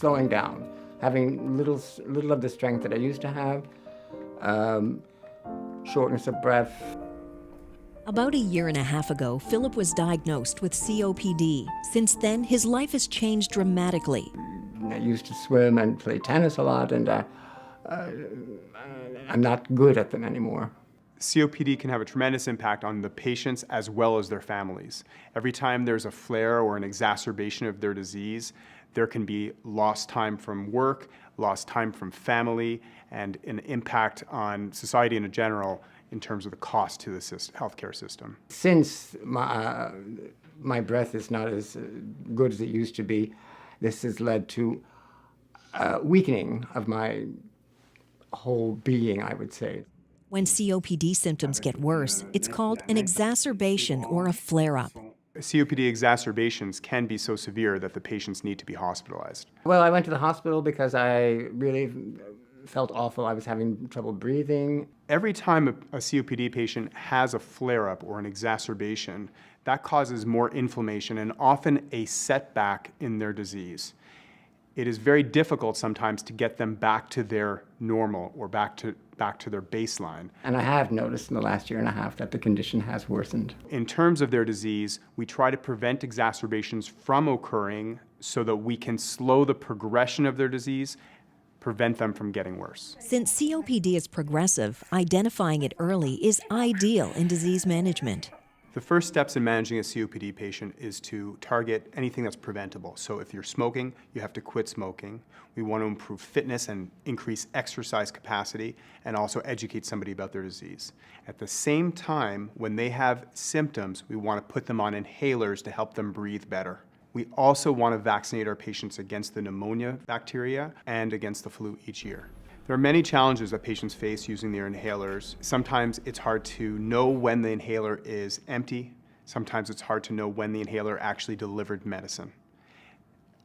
slowing down, having little of the strength that I used to have, shortness of breath. About a year and a half ago, Philip was diagnosed with COPD. Since then, his life has changed dramatically. I used to swim and play tennis a lot, and I'm not good at them anymore. COPD can have a tremendous impact on the patients as well as their families. Every time there's a flare or an exacerbation of their disease, there can be lost time from work, lost time from family, and an impact on society in general in terms of the cost to the healthcare system. Since my breath is not as good as it used to be, this has led to weakening of my whole being, I would say. When COPD symptoms get worse, it's called an exacerbation or a flare-up. COPD exacerbations can be so severe that the patients need to be hospitalized. Well, I went to the hospital because I really felt awful. I was having trouble breathing. Every time a COPD patient has a flare-up or an exacerbation, that causes more inflammation and often a setback in their disease. It is very difficult sometimes to get them back to their normal or back to their baseline. And I have noticed in the last year and a half that the condition has worsened. In terms of their disease, we try to prevent exacerbations from occurring so that we can slow the progression of their disease, prevent them from getting worse. Since COPD is progressive, identifying it early is ideal in disease management. The first steps in managing a COPD patient is to target anything that's preventable. So if you're smoking, you have to quit smoking. We want to improve fitness and increase exercise capacity and also educate somebody about their disease. At the same time, when they have symptoms, we want to put them on inhalers to help them breathe better. We also want to vaccinate our patients against the pneumonia bacteria and against the flu each year. There are many challenges that patients face using their inhalers. Sometimes it's hard to know when the inhaler is empty. Sometimes it's hard to know when the inhaler actually delivered medicine.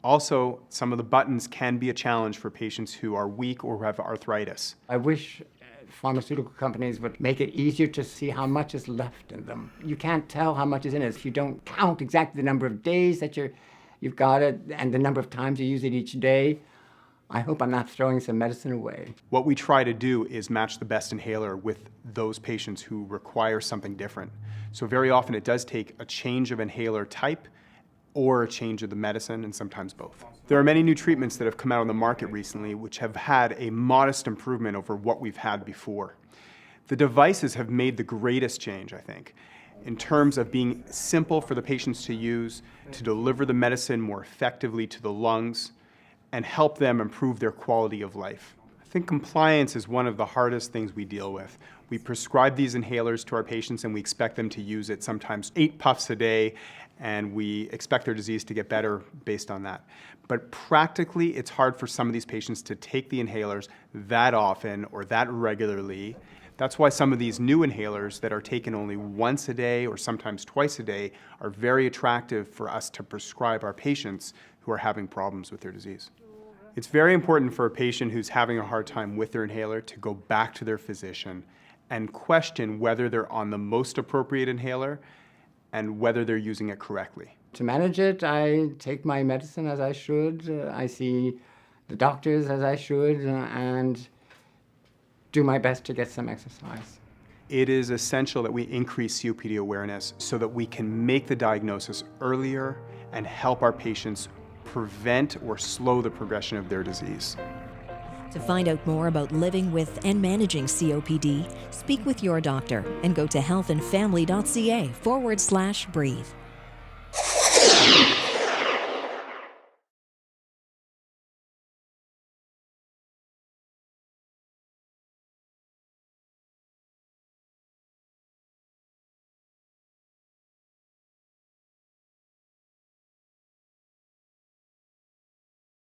Also, some of the buttons can be a challenge for patients who are weak or who have arthritis. I wish pharmaceutical companies would make it easier to see how much is left in them. You can't tell how much is in it if you don't count exactly the number of days that you've got it and the number of times you use it each day. I hope I'm not throwing some medicine away. What we try to do is match the best inhaler with those patients who require something different. So very often it does take a change of inhaler type or a change of the medicine, and sometimes both. There are many new treatments that have come out on the market recently which have had a modest improvement over what we've had before. The devices have made the greatest change, I think, in terms of being simple for the patients to use, to deliver the medicine more effectively to the lungs, and help them improve their quality of life. I think compliance is one of the hardest things we deal with. We prescribe these inhalers to our patients and we expect them to use it sometimes 8 puffs a day, and we expect their disease to get better based on that. But practically, it's hard for some of these patients to take the inhalers that often or that regularly. That's why some of these new inhalers that are taken only once a day or sometimes twice a day are very attractive for us to prescribe our patients who are having problems with their disease. It's very important for a patient who's having a hard time with their inhaler to go back to their physician and question whether they're on the most appropriate inhaler and whether they're using it correctly. To manage it, I take my medicine as I should. I see the doctors as I should, and do my best to get some exercise. It is essential that we increase COPD awareness so that we can make the diagnosis earlier and help our patients prevent or slow the progression of their disease. To find out more about living with and managing COPD, speak with your doctor and go to healthandfamily.ca/breathe.